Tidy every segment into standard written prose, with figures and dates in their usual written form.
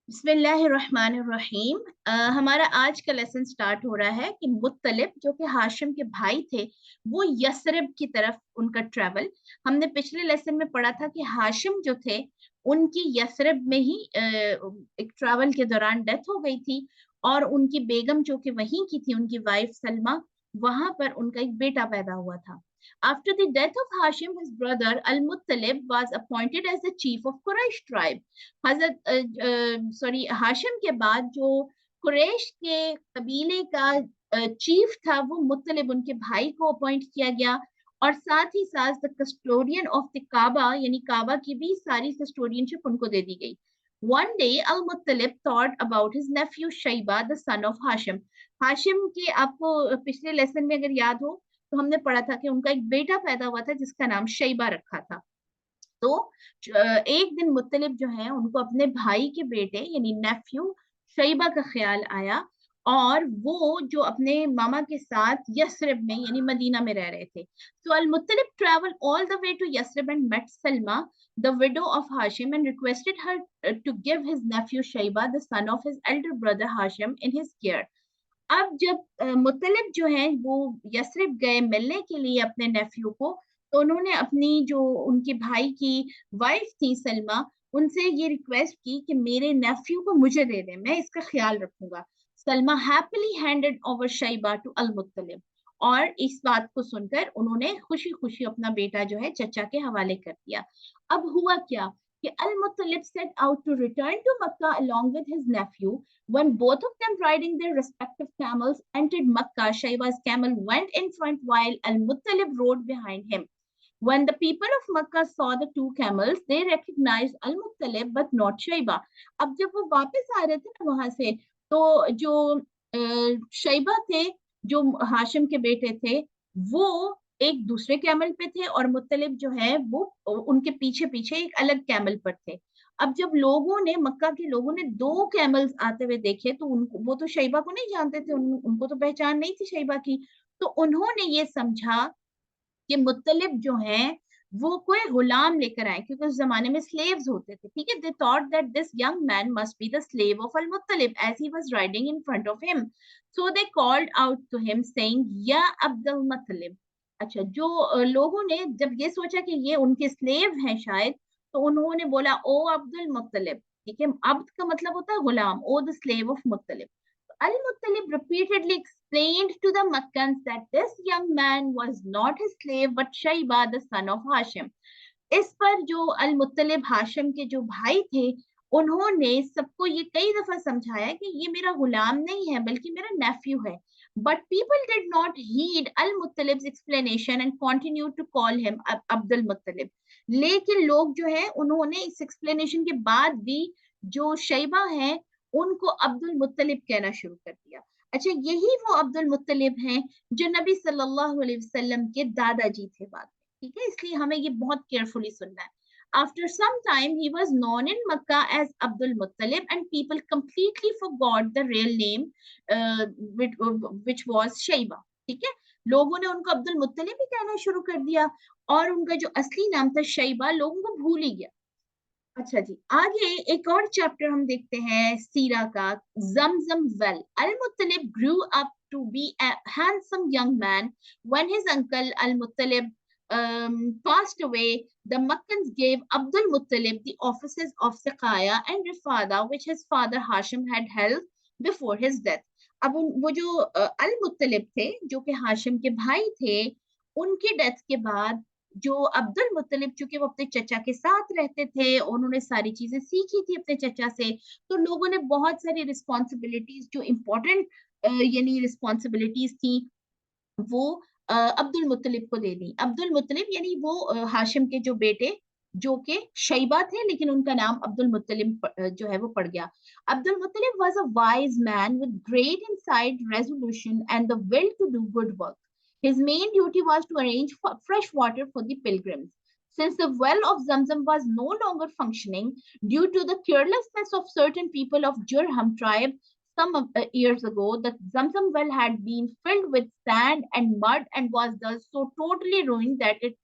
बिस्मिल्लाहिर्रहमानिर्रहीम। हमारा आज का लेसन स्टार्ट हो रहा है कि मुत्तलिब जो कि हाशिम के भाई थे, वो यसरिब की तरफ उनका ट्रैवल। हमने पिछले लेसन में पढ़ा था कि हाशिम जो थे उनकी यसरिब में ही एक ट्रैवल के दौरान डेथ हो गई थी, और उनकी बेगम जो कि वहीं की थी, उनकी वाइफ सलमा, वहां पर उनका एक बेटा पैदा हुआ था। After the death of Hashim, his brother Al-Muttalib was appointed as the chief of Quraysh tribe. Hazrat sorry Hashim के बाद जो कुरैश के कबीले का चीफ था, वो मुत्तलिब उनके भाई को अपॉइंट किया गया, और साथ ही साथ द कस्टोडियन ऑफ द काबा, यानी काबा की भी सारी कस्टोडियनशिप उनको दे दी गई। One day Al Muttalib thought about his nephew Shaiba the son of Hashim. Hashim के, आपको पिछले लेसन में अगर याद हो तो हमने पढ़ा था कि उनका एक बेटा पैदा हुआ था जिसका नाम शैबा रखा था। तो एक दिन मुत्तलिब जो है उनको अपने भाई के बेटे यानी नेफ्यू शैबा का ख्याल आया, और वो जो अपने मामा के साथ यस्रिब में यानी मदीना में रह रहे थे। So Al Muttalib travel all the way to Yathrib and met Salma the widow of Hashim and requested her to give his nephew Shaiba the son of his elder brother Hashim in his care. अब जब मुत्तलिब जो है वो यस्रिब गए मिलने के लिए अपने नेफ्यू को, तो उन्होंने अपनी जो उनके भाई की वाइफ थी सलमा, उनसे ये रिक्वेस्ट की कि मेरे नेफ्यू को मुझे दे दें, मैं इसका ख्याल रखूंगा। Salma happily handed over Shaiba to Al Muttalib, और इस बात को सुनकर उन्होंने खुशी खुशी अपना बेटा जो है चचा के हवाले कर दिया। अब हुआ क्या कि Al Muttalib set out to return to Makkah along with his nephew. When both of them riding their respective camels entered Makkah, Shayba's camel went in front while Al-Muttalib rode behind him. When the people of Makkah saw the two camels, they recognized Al-Muttalib but not Shayba. अब जब वो वापस आ रहे थे ना वहां से, तो जो शैबा थे, जो हाशिम के बेटे थे, वो एक दूसरे कैमल पे थे, और मुत्तलिब जो है वो उनके पीछे पीछे एक अलग कैमल पर थे। अब जब लोगों ने, मक्का के लोगों ने दो कैमल्स आते हुए देखे, तो उनको, वो तो शैबा को नहीं जानते थे, उनको तो पहचान नहीं थी शैबा की। तो उन्होंने ये समझा कि मुत्तलिब जो है वो कोई गुलाम लेकर आए, क्योंकि उस जमाने में स्लेव्स होते थे। ठीक है, they thought that this young man must be the slave of Al Muttalib as he was riding in front of him. So they called out to him saying या अब्दुल मुत्तलिब। अच्छा, जो लोगों ने जब ये सोचा कि ये उनके स्लेव हैं शायद, तो उन्होंने बोला ओ अब्दुल मुत्तलिब। ठीक है, अब्द का मतलब होता है गुलाम, or the slave of Muttalib. Al-Muttalib repeatedly explained to the Makkans that this young man was not his slave but Shayba, the son of Hashim. इस पर जो अल मुत्तलिब हाशिम के जो भाई थे, उन्होंने सबको ये कई दफा समझाया कि ये मेरा गुलाम नहीं है बल्कि मेरा नेफ्यू है। But people did not heed Al Muttalib's explanation and continue to call him Abdul Muttalib. लेकिन लोग जो है उन्होंने इस एक्सप्लेनेशन के बाद भी जो शैबा है उनको अब्दुल मुत्तलिब कहना शुरू कर दिया। अच्छा, यही वो अब्दुल मुत्तलिब हैं जो नबी सल्लल्लाहु अलैहि वसल्लम के दादाजी थे बाद में। ठीक है, इसलिए हमें ये बहुत केयरफुली सुनना है। After some time, he was known in Makkah as Abdul Muttalib, and people completely forgot the real name, which was Shayba. ठीक है, लोगों ने उनको अब्दुल मुत्तलिब ही कहना शुरू कर दिया, और उनका जो असली नाम था शैबा लोगों को भूल ही गया। अच्छा जी, आगे एक और चैप्टर हम देखते हैं सीरा का, Zamzam well. Al Muttalib grew up to be a handsome young man when his uncle Al Muttalib passed away. The Makkans gave Abdul Muttalib the offices of Siqaya and Rifada, which his father Hashim had held before his death. अब वो जो अल मुत्तलिब थे, जो कि हाशिम के भाई थे, उनकी डेथ के बाद जो अब्दुल मुत्तलिब, चूंकि वो अपने चचा के साथ रहते थे, उन्होंने सारी चीजें सीखी थी अपने चचा से, तो लोगों ने बहुत सारी रिस्पॉन्सिबिलिटीज, जो इम्पोर्टेंट यानी रिस्पॉन्सिबिलिटीज थी, वो अब्दुल मुत्तलिब को दे दी। अब्दुल मुत्तलिब यानी वो हाशिम के जो बेटे, जो कि शैबा थे, लेकिन उनका नाम अब्दुल मुत्तलिब जो है वो पड़ गया। Abdul Muttalib was a wise man with great insight, resolution and the will to do good work. His main duty was to arrange fresh water for the pilgrims. Since the well of Zamzam was no longer functioning due to the carelessness of certain people of Jurham tribe, some years ago, the Zamzam well had been filled with sand and mud and was thus so totally ruined that it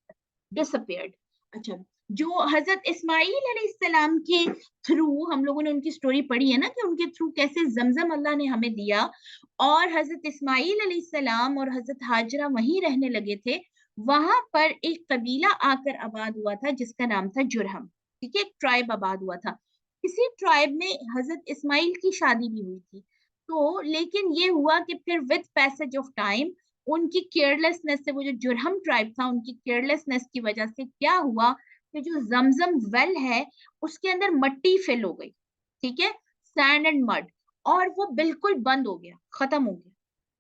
disappeared. अच्छा, जो हजरत इस्माइल अलैहिस्सलाम के through, हम लोगों ने उनकी story पढ़ी है ना कि उनके थ्रू कैसे जमजम अल्लाह ने हमें दिया, और हजरत इस्माइल अलैहिस्सलाम और हजरत हाजरा वहीं रहने लगे थे। वहां पर एक कबीला आकर आबाद हुआ था जिसका नाम था जुरहम। ठीक है, एक ट्राइब आबाद हुआ था। इसी ट्राइब में हजरत इस्माइल की शादी भी हुई थी। तो लेकिन ये हुआ कि फिर विद पैसेज ऑफ टाइम उनकी केयरलेसनेस से, वो जो जुरहम ट्राइब था उनकी केयरलेसनेस की वजह से क्या हुआ कि जो जमजम वेल है उसके अंदर मट्टी फिल हो गई। ठीक है, सैंड एंड मड, और वो बिल्कुल बंद हो गया, खत्म हो गया।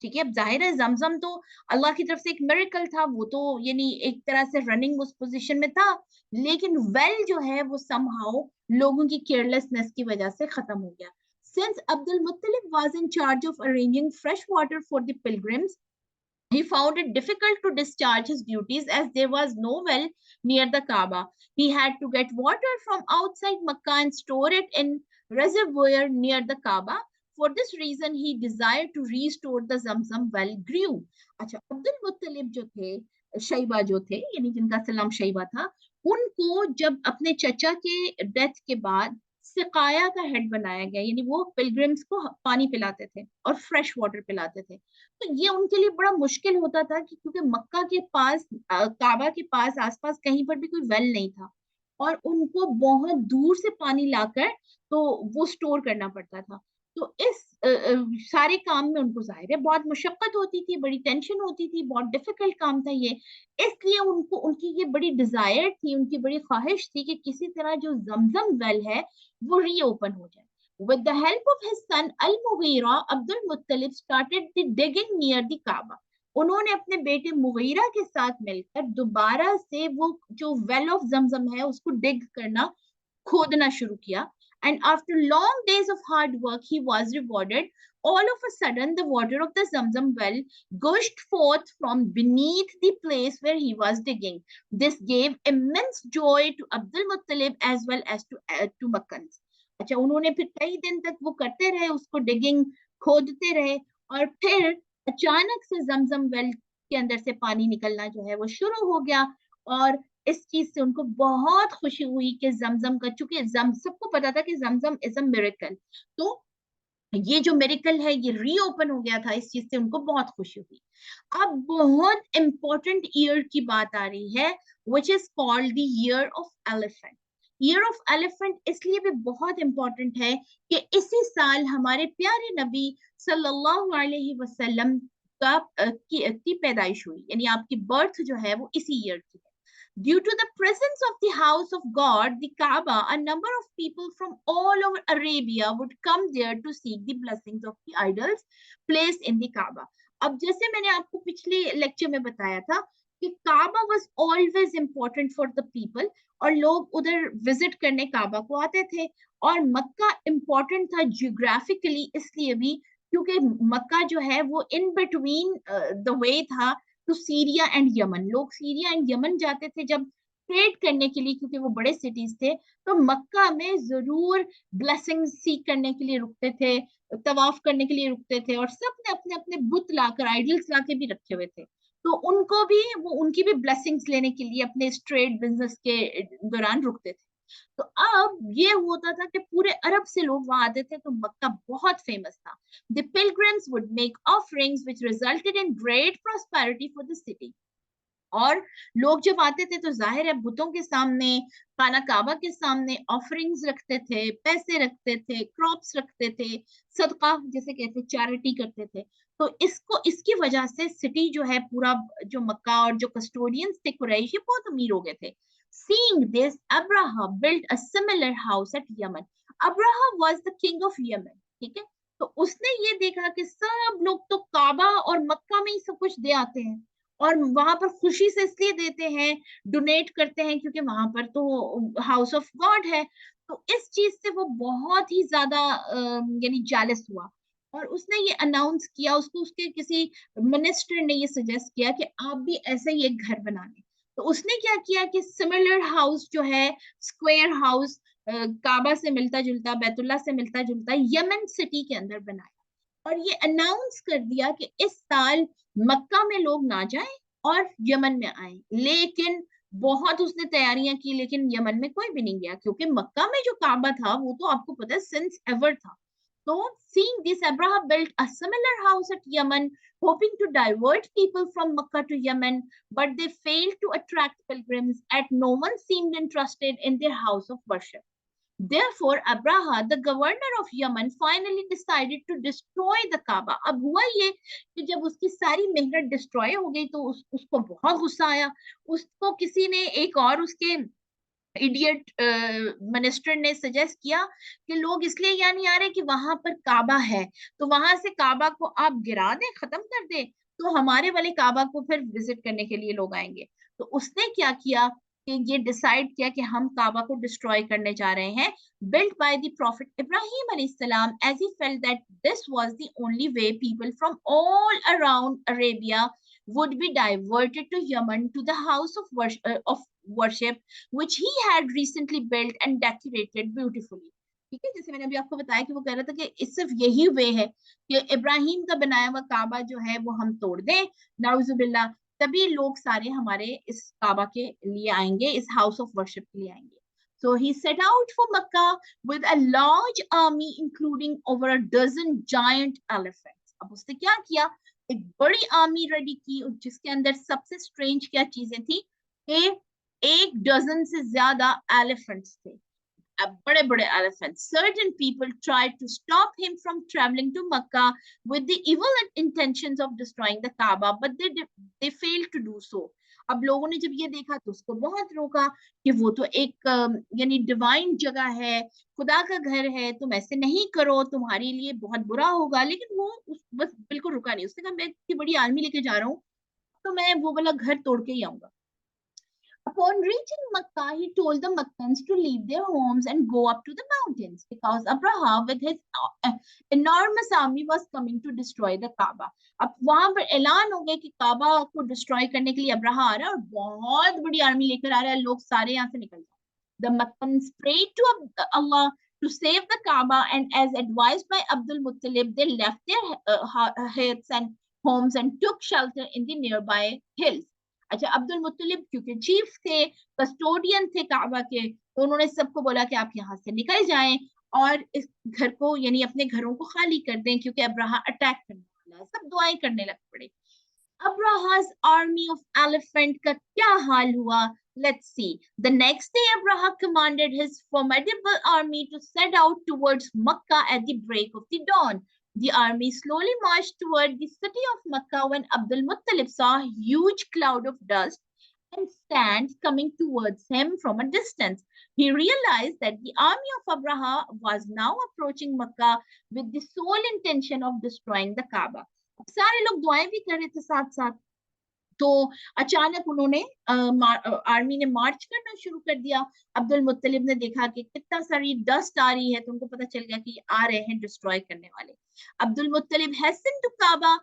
ठीक है, अब जाहिर है जमजम तो अल्लाह की तरफ से एक मिरेकल था, वो तो यानी एक तरह से रनिंग उस पोजीशन में था, लेकिन वेल जो है वो समहाउ लोगों की केयरलेसनेस की वजह से खत्म हो गया। Since Abdul Muttalib was in charge of arranging fresh water for the pilgrims, he found it difficult to discharge his duties as there was no well near the Kaaba. He had to get water from outside Makkah and store it in reservoir near the Kaaba. For this reason, he desired to restore the Zamzam well grew. अच्छा, अब्दुल मुत्तलिब जो थे, शैबा जो थे, यानी जिनका सलाम शैबा था, उनको जब अपने चचा के डेथ के बाद सिकाया का हेड बनाया गया, यानी वो पिलग्रिम्स को पानी पिलाते थे और फ्रेश वाटर पिलाते थे। तो ये उनके लिए बड़ा मुश्किल होता था कि क्योंकि मक्का के पास, काबा के पास आसपास कहीं पर भी कोई वेल नहीं था, और उनको बहुत दूर से पानी लाकर तो वो स्टोर करना पड़ता था। तो इस सारे काम में उनको जाहिर है बहुत मुशक्कत होती थी, बड़ी टेंशन होती थी, बहुत डिफिकल्ट काम था ये। इसलिए उनको, उनकी ये बड़ी डिजायर थी, उनकी बड़ी ख्वाहिश थी कि किसी तरह जो जमजम वेल है वो रीओपन हो जाए। With the help of his son Al-Mughira, Abdul Muttalib started the digging near the Kaaba. उन्होंने अपने बेटे मुगीरा के साथ मिलकर दोबारा से वो जो वेल ऑफ जमजम है उसको डिग करना, खोदना शुरू किया। And after long days of hard work, he was rewarded. All of a sudden, the water of the Zamzam well gushed forth from beneath the place where he was digging. This gave immense joy to Abdul Muttalib as well as to Makkans. अच्छा, उन्होंने फिर कई दिन तक वो करते रहे, उसको डिगिंग, खोदते रहे, और फिर अचानक से जमजम वेल के अंदर से पानी निकलना जो है वो शुरू हो गया। और इस चीज से उनको बहुत खुशी हुई कि जमजम का, चूंकि सबको पता था कि जमजम इज अ मिरेकल, तो ये जो मेरिकल है ये रीओपन हो गया था, इस चीज से उनको बहुत खुशी हुई। अब बहुत इंपॉर्टेंट ईयर की बात आ रही है, which is called the year of elephant. Year of elephant इसलिए भी बहुत इंपॉर्टेंट है कि इसी साल हमारे प्यारे नबी सल्लल्लाहु अलैहि वसल्लम का की पैदाइश हुई, यानी आपकी बर्थ जो है वो इसी ईयर की है। Due to the presence of the house of God, the Kaaba, a number of people from all over Arabia would come there to seek the blessings of the idols placed in the Kaaba. अब जैसे मैंने आपको पिछले lecture में बताया था कि काबा was always important for the people, और लोग उधर विजिट करने काबा को आते थे। और मक्का इम्पोर्टेंट था जियोग्राफिकली इसलिए भी क्योंकि मक्का जो है वो इन बिटवीन द वे था टू सीरिया एंड यमन। लोग सीरिया एंड यमन जाते थे जब ट्रेड करने के लिए, क्योंकि वो बड़े सिटीज थे, तो मक्का में जरूर ब्लेसिंग सीख करने के लिए रुकते थे, तवाफ करने के लिए रुकते थे, और सब ने अपने अपने बुत लाकर, आइडल्स लाके भी रखे हुए थे, तो उनको भी वो, उनकी भी ब्लेसिंग्स लेने के लिए अपने ट्रेड बिजनेस के दौरान रुकते थे। तो अब ये होता था कि पूरे अरब से लोग वहां आते थे, तो मक्का बहुत फेमस था। The pilgrims would make offerings which resulted in great prosperity for the city. और लोग जब आते थे तो जाहिर है बुतों के सामने, खाना काबा के सामने ऑफरिंग्स रखते थे, पैसे रखते थे, क्रॉप्स रखते थे, सदका जैसे कहते, चैरिटी करते थे। तो इसको, इसकी वजह से सिटी जो है पूरा, जो मक्का और जो कस्टोडियंस थे कुरैश, ये बहुत अमीर हो गए थे। Seeing this, Abraha built a similar house at Yemen. Abraha was the king of Yemen. ठीक है, तो उसने ये देखा कि सब लोग तो काबा और मक्का में ही सब कुछ दे आते हैं, और वहां पर खुशी से इसलिए देते हैं, डोनेट करते हैं, क्योंकि वहां पर तो हाउस ऑफ गॉड है। तो इस चीज से वो बहुत ही ज्यादा यानी जेलस हुआ, और उसने ये अनाउंस किया, उसको उसके किसी मिनिस्टर ने ये सजेस्ट किया कि आप भी ऐसा ही एक घर बना लें। तो उसने क्या किया कि सिमिलर हाउस जो है, स्क्वायर हाउस, काबा से मिलता जुलता, बैतुल्ला से मिलता जुलता, यमन सिटी के अंदर बनाया, और ये अनाउंस कर दिया कि इस साल मक्का में लोग ना जाएं और यमन में आए, लेकिन बहुत उसने तैयारियां की, लेकिन यमन में कोई भी नहीं गया, क्योंकि मक्का में जो काबा था वो तो आपको पता है सिंस एवर था। तो seeing this, Abraham built a similar house at Yemen, hoping to divert people from Makkah to Yemen, but they failed to attract pilgrims, as no one seemed interested in their house of worship. Therefore, Abraha, the governor of Yemen, finally decided to destroy the Kaaba. अब हुआ ये कि जब उसकी सारी मेहनत destroy हो गई तो उसको बहुत गुस्सा आया। उसको किसी ने, एक और उसके इडियट मिनिस्टर ने सजेस्ट किया कि लोग इसलिए यहाँ नहीं आ रहे कि वहां पर काबा है, तो वहां से काबा को आप गिरा दें, खत्म कर दें, तो हमारे वाले काबा को फिर विजिट करने के लिए लोग आएंगे। तो उसने क्या किया कि ये डिसाइड किया कि हम काबा को डिस्ट्रॉय करने जा रहे हैं, built by the prophet Ibrahim alayhi salam, as he felt that this was the only way people from all around Arabia would be diverted to Yemen to the house of worship which he had recently built and decorated beautifully. ठीक है, जैसे मैंने अभी आपको बताया कि वो कह रहा था कि इस सिर्फ यही वे है कि इब्राहिम का बनाया हुआ काबा जो है वो हम तोड़ दें, नाउजुबिल्ला, तभी लोग सारे हमारे इस काबा के लिए आएंगे, इस हाउस ऑफ वर्शिप के लिए आएंगे। So he set out for Makkah with a large army including over a dozen giant elephants. अब उसने क्या किया, एक बड़ी आर्मी रेडी की जिसके अंदर सबसे स्ट्रेंज क्या चीजें थी कि 1 डजन से ज्यादा एलिफेंट्स थे, बड़े बड़े elephants. Certain people tried to stop him from traveling to Makkah with the evil intentions of destroying the Kaaba, but they failed to do so. अब लोगों ने जब ये देखा तो उसको बहुत रोका कि वो तो एक यानी डिवाइन जगह है, खुदा का घर है, तुम ऐसे नहीं करो, तुम्हारे लिए बहुत बुरा होगा। लेकिन वो बस बिल्कुल रुका नहीं, उसने कहा मैं इतनी बड़ी आर्मी लेके जा रहा हूँ तो मैं वो वाला घर तोड़ के ही आऊंगा। Upon reaching Makkah, he told the Makkans to leave their homes and go up to the mountains because Abraham, with his enormous army, was coming to destroy the Kaaba. अब वहां पर ऐलान हो गया कि काबा को डिस्ट्रॉय करने के लिए अब्राहा आ रहा है और बहुत बड़ी आर्मी लेकर आ रहा है, लोग सारे यहाँ से निकल जाए। The Makkans prayed to Allah to save the Kaaba, and as advised by Abdul Muttalib, they left their huts and homes and took shelter in the nearby hills. अच्छा, अब्दुल मुत्तलिब क्योंकि चीफ थे, कस्टोडियन थे काबा के, तो उन्होंने सबको बोला कि आप यहाँ से निकल जाएं और इस घर को यानी अपने घरों को खाली कर दें क्योंकि अब्राहा अटैक करने वाला है। सब दुआएं करने लग पड़े। Abraha's army of elephant का क्या हाल हुआ? Let's see. The next day, Abraha commanded his formidable army to set out towards Makkah at the break of the dawn. The army slowly marched toward the city of Makkah when Abdul Muttalib saw a huge cloud of dust and sand coming towards him from a distance. He realized that the army of Abraha was now approaching Makkah with the sole intention of destroying the Kaaba. सारे लोग दुआएं भी कर रहे थे साथ साथ। तो अचानक उन्होंने आर्मी ने मार्च करना शुरू कर दिया। अब्दुल मुत्तलिब ने देखा कि कितना सारी डस्ट आ रही है, तो उनको पता चल गया कि आ रहे हैं डिस्ट्रॉय करने वाले। Abdul मुत्तलिब hastened to Kaaba,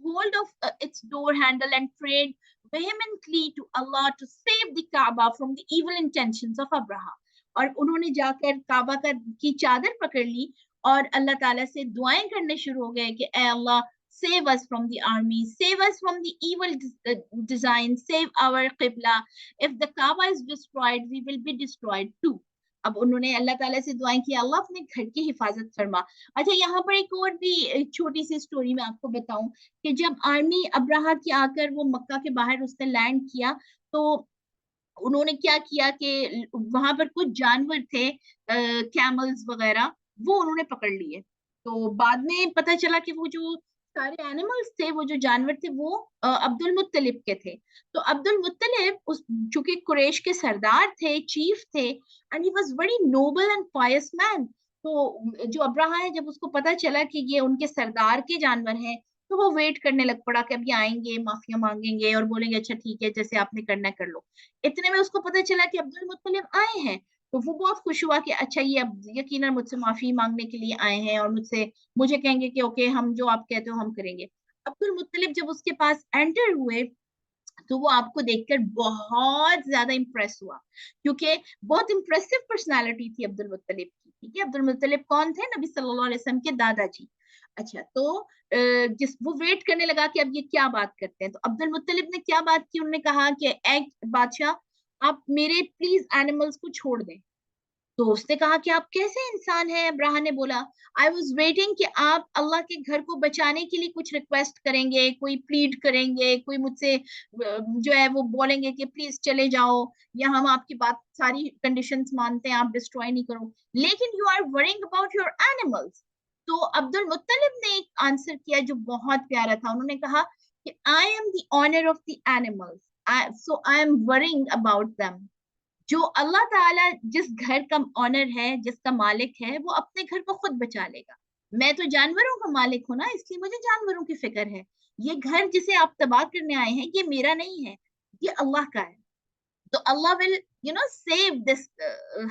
hold of its door handle and prayed vehemently to Allah to save the Kaaba from the evil intentions of Abraha. और उन्होंने जाकर काबा की चादर पकड़ ली और अल्लाह ताला से दुआएं करने शुरू हो गए कि ए अल्लाह, save us from the army, save us from the evil design, save our qibla. If the Kaaba is destroyed, we will be destroyed too. अब उन्होंने अल्लाह ताला से दुआएं की, अल्लाह अपने घर की हिफाजत फरमा। अच्छा, यहाँ पर एक और भी छोटी सी स्टोरी मैं आपको बताऊं कि जब आर्मी अब्राहा की आकर वो मक्का के बाहर उसने लैंड किया, तो उन्होंने क्या किया कि वहां पर कुछ जानवर थे, कैमल्स वगैरह, वो उन्होंने पकड़ लिए। तो बाद में पता चला कि वो जो सारे एनिमल्स थे, वो जो जानवर थे, वो अब्दुल मुत्तलिब के थे। तो अब्दुल मुत्तलिब उस चूंकि कुरैश के सरदार थे, चीफ थे, and he was very noble and Payas man. तो जो अब्राहा है, जब उसको पता चला कि ये उनके सरदार के जानवर हैं, तो वो वेट करने लग पड़ा कि अब ये आएंगे, माफिया मांगेंगे और बोलेंगे अच्छा ठीक है, जैसे आपने करना है कर लो। इतने में उसको पता चला कि अब्दुल मुत्तलिब आए हैं, तो वो बहुत खुश हुआ कि अच्छा ये अब यकीनन मुझसे माफी मांगने के लिए आए हैं और मुझे कहेंगे कि ओके, हम जो आप कहते हो हम करेंगे। अब्दुल मुत्तलिब जब उसके पास एंटर हुए तो वो आपको देखकर बहुत ज्यादा इंप्रेस हुआ, क्योंकि बहुत इंप्रेसिव पर्सनालिटी थी अब्दुल मुत्तलिब की। ठीक है, अब्दुल मुत्तलिब कौन थे? नबी सल्लल्लाहु अलैहि वसल्लम के दादाजी। अच्छा, तो जिस वो वेट करने लगा कि अब ये क्या बात करते हैं, तो अब्दुल मुत्तलिब ने क्या बात की, उन्होंने कहा कि एक बादशाह, आप मेरे प्लीज एनिमल्स को छोड़ दें। तो उसने कहा कि आप कैसे इंसान हैं? अब्राहा ने बोला, आई वॉज वेटिंग कि आप अल्लाह के घर को बचाने के लिए कुछ रिक्वेस्ट करेंगे, कोई प्लीड करेंगे, कोई मुझसे जो है वो बोलेंगे कि प्लीज चले जाओ, या हम आपकी बात सारी कंडीशंस मानते हैं, आप डिस्ट्रॉय नहीं करो, लेकिन you are worrying about your animals. तो अब्दुल मुत्तलिब ने एक आंसर किया जो बहुत प्यारा था। उन्होंने कहा कि I am the owner of the animals, so I am worrying about them. जो अल्लाह ताला जिस घर का ऑनर है, जिसका मालिक है, वो अपने घर को खुद बचा लेगा। मैं तो जानवरों का मालिक हूं ना, इसलिए मुझे जानवरों की फिक्र है। ये घर जिसे आप तबाह करने आए हैं, ये मेरा नहीं है, ये अल्लाह का है। तो Allah will save this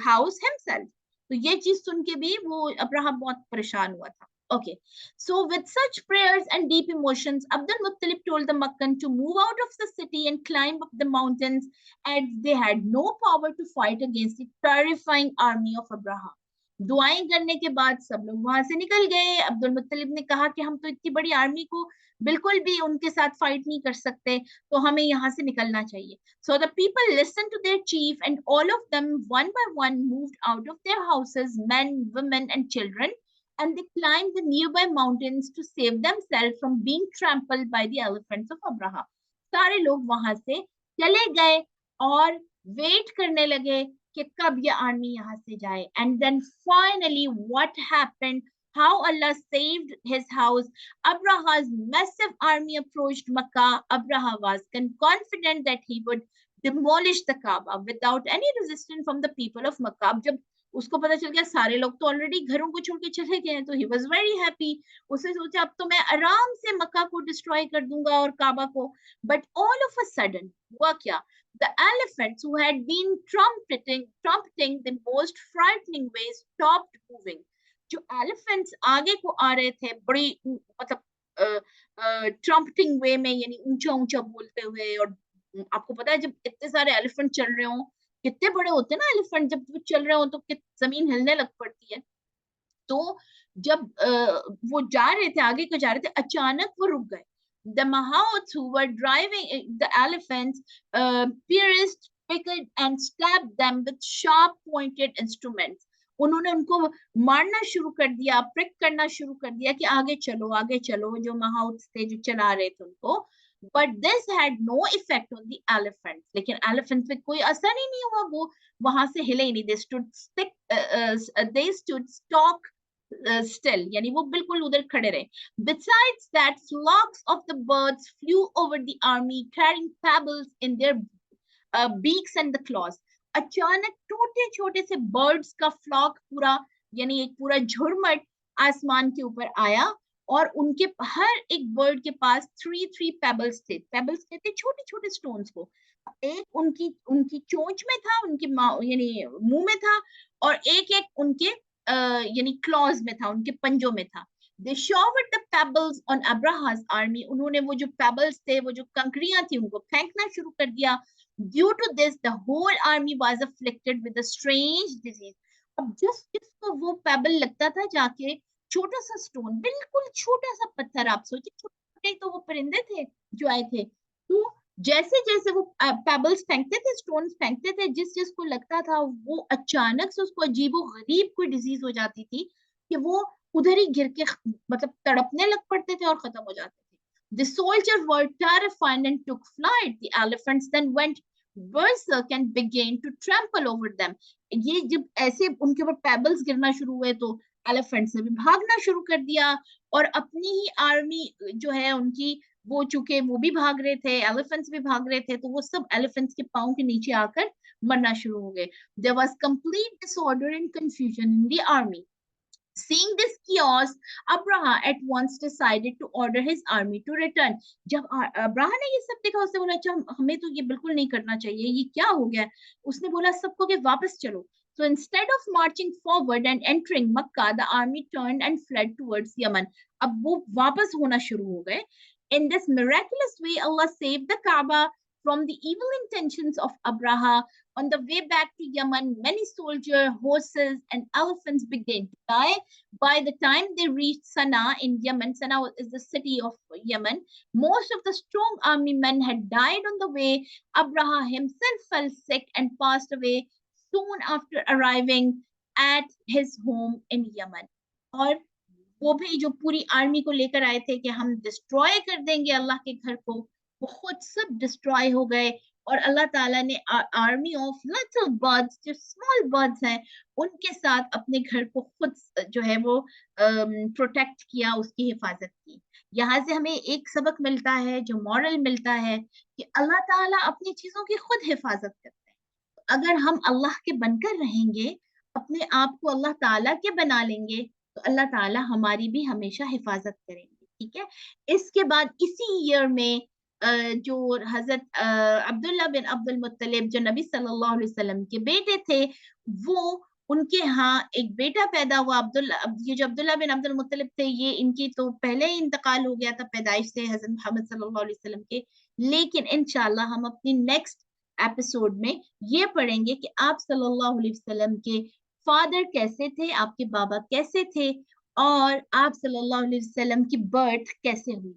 house himself. तो ये चीज सुन के भी वो अब्राहम बहुत परेशान हुआ था। Okay, so with such prayers and deep emotions, Abdul Muttalib told the Makkan to move out of the city and climb up the mountains, as they had no power to fight against the terrifying army of Abraham. दुआएं करने के बाद सब लोग वहां से निकल गए। अब्दुल मुत्तलिब ने कहा कि हम तो इतनी बड़ी आर्मी को बिल्कुल भी उनके साथ फाइट नहीं कर सकते, तो हमें यहाँ से निकलना चाहिए। So the people listened to their chief, and all of them, one by one, moved out of their houses, men, women, and children, and they climbed the nearby mountains to save themselves from being trampled by the elephants of Abraham. सारे लोग वहां से चले गए और wait करने लगे कि कब ये आर्मी यहाँ से जाए। And then finally, what happened? How Allah saved his house. Abraha's massive army approached Makkah. Abraham was confident that he would demolish the Kaaba without any resistance from the people of Makkah. अब जब उसको पता चल गया सारे लोग तो already घरों को छोड़ के चले गए हैं, तो ही वॉज वेरी हैप्पी। उसने सोचा अब तो मैं आराम से मक्का को डिस्ट्रॉय कर दूंगा और काबा को। But all of a sudden हुआ क्या? The elephants, who had been trumpeting the most frightening way, stopped moving. जो एलिफेंट्स आगे को आ रहे थे बड़ी मतलब ट्रम्पटिंग वे में, यानी ऊंचा ऊंचा बोलते हुए, और आपको पता है जब इतने सारे एलिफेंट चल रहे हो, कितने बड़े होते हैं ना एलिफेंट, जब वो चल रहे हो तो जमीन हिलने लग पड़ती है। तो जब वो जा रहे थे, आगे को जा रहे थे, अचानक वो रुक गए। The Mahouts, who were driving the elephants, pierced, picked, and stabbed them with sharp pointed instruments. उन्होंने उनको मारना शुरू कर दिया, प्रिक करना शुरू कर दिया कि आगे चलो आगे चलो, जो महाउट्स थे जो चला रहे थे उनको। But this had no effect on the elephant, लेकिन एलिफेंट पे कोई असर ही नहीं हुआ, वो वहां से हिले ही नहीं। दे स्टूड स्टॉक still, यानी वो बिल्कुल उधर खड़े रहे। Besides that, flocks of the birds flew over the army, carrying pebbles in their beaks and the claws. अचानक छोटे छोटे से बर्ड्स का फ्लॉक पूरा, यानी एक पूरा झुरमट आसमान के ऊपर आया, और उनके हर एक बर्ड के पास थ्री पेबल्स थे। पेबल्स कहते छोटे छोटे स्टोन्स को। एक उनकी उनकी चोंच में था, उनके यानी मुंह में था, और एक एक उनके यानी क्लॉज में था, उनके पंजों में था। They showered the pebbles on Abraha's army. उन्होंने वो जो पेबल्स थे, वो जो कंकड़ियां थी, उनको फेंकना शुरू कर दिया। Due to this, the whole army was afflicted with a strange disease. अब जिसको वो पेबल लगता था जाके, छोटा सा स्टोन, बिल्कुल छोटा सा पत्थर, आप सोचिए छोटे तो वो परिंदे थे जो आए थे, तो जैसे जैसे वो पेबल्स फेंकते थे, स्टोन्स फेंकते थे, जिस जिसको लगता था वो अचानक से उसको अजीबो गरीब कोई डिजीज हो जाती थी कि वो उधर ही गिर के मतलब तड़पने लग पड़ते थे और खत्म हो जाते थे। The soldiers were terrified and took flight. The elephants then went berserk and began to trample over them. ये जब ऐसे उनके ऊपर पेबल्स गिरना शुरू हुए, तो एलिफेंट्स ने भी भागना शुरू कर दिया, और अपनी ही आर्मी जो है उनकी, वो चूंकि वो भी भाग रहे थे, एलिफेंट्स भी भाग रहे थे, तो वो सब एलिफेंट्स के पाँव के नीचे आकर मरना शुरू हो गए। There was complete disorder and confusion in the army. Seeing this chaos, Abraham at once decided to order his army to return. जब अब्राहम ने ये सब देखा, उसने बोला अच्छा हमें तो ये बिल्कुल नहीं करना चाहिए, ये क्या हो गया? उसने बोला सबको कि वापस चलो। So instead of marching forward and entering Makkah, the army turned and fled towards Yemen. अब वो वापस होना शुरू हो गए। In this miraculous way, Allah saved the Kaaba from the evil intentions of Abraha. On the way back to Yemen, many soldiers, horses, and elephants began to die. By the time they reached Sana'a in Yemen, Sana'a is the city of Yemen, most of the strong army men had died on the way. Abraha himself fell sick and passed away soon after arriving at his home in Yemen. और वो भी जो पूरी army को लेकर आए थे कि हम डिस्ट्रॉय कर देंगे अल्लाह के घर को, वो खुद सब डिस्ट्रॉय हो गए। और अल्लाह ताला ने आर्मी ऑफ लिटिल बर्ड्स, जो स्मॉल बर्ड्स हैं, उनके साथ अपने घर को खुद जो है वो प्रोटेक्ट किया, उसकी हिफाजत की। यहाँ से हमें एक सबक मिलता है, जो मॉरल मिलता है कि अल्लाह ताला अपनी चीजों की खुद हिफाजत करते हैं। अगर हम अल्लाह के बनकर रहेंगे, अपने आप को अल्लाह ताला के बना लेंगे, तो अल्लाह ताला हमारी भी हमेशा हिफाजत करेंगे। ठीक है। इसके बाद इसी ईयर में जो हजरत अब्दुल्ला बिन अब्दुल मुत्तलिब, जो नबी सल्लल्लाहु अलैहि वसल्लम के बेटे थे, वो उनके यहाँ एक बेटा पैदा हुआ। ये जो अब्दुल्ला बिन अब्दुल मुत्तलिब थे, ये इनकी तो पहले ही इंतकाल हो गया था पैदाइश से हजरत मोहम्मद सल्लल्लाहु अलैहि वसल्लम के। लेकिन इंशाल्लाह हम अपनी नेक्स्ट एपिसोड में ये पढ़ेंगे कि आप सल्लल्लाहु अलैहि वसल्लम के फादर कैसे थे, आपके बाबा कैसे थे, और आप सल्लल्लाहु अलैहि वसल्लम की बर्थ कैसे हुई।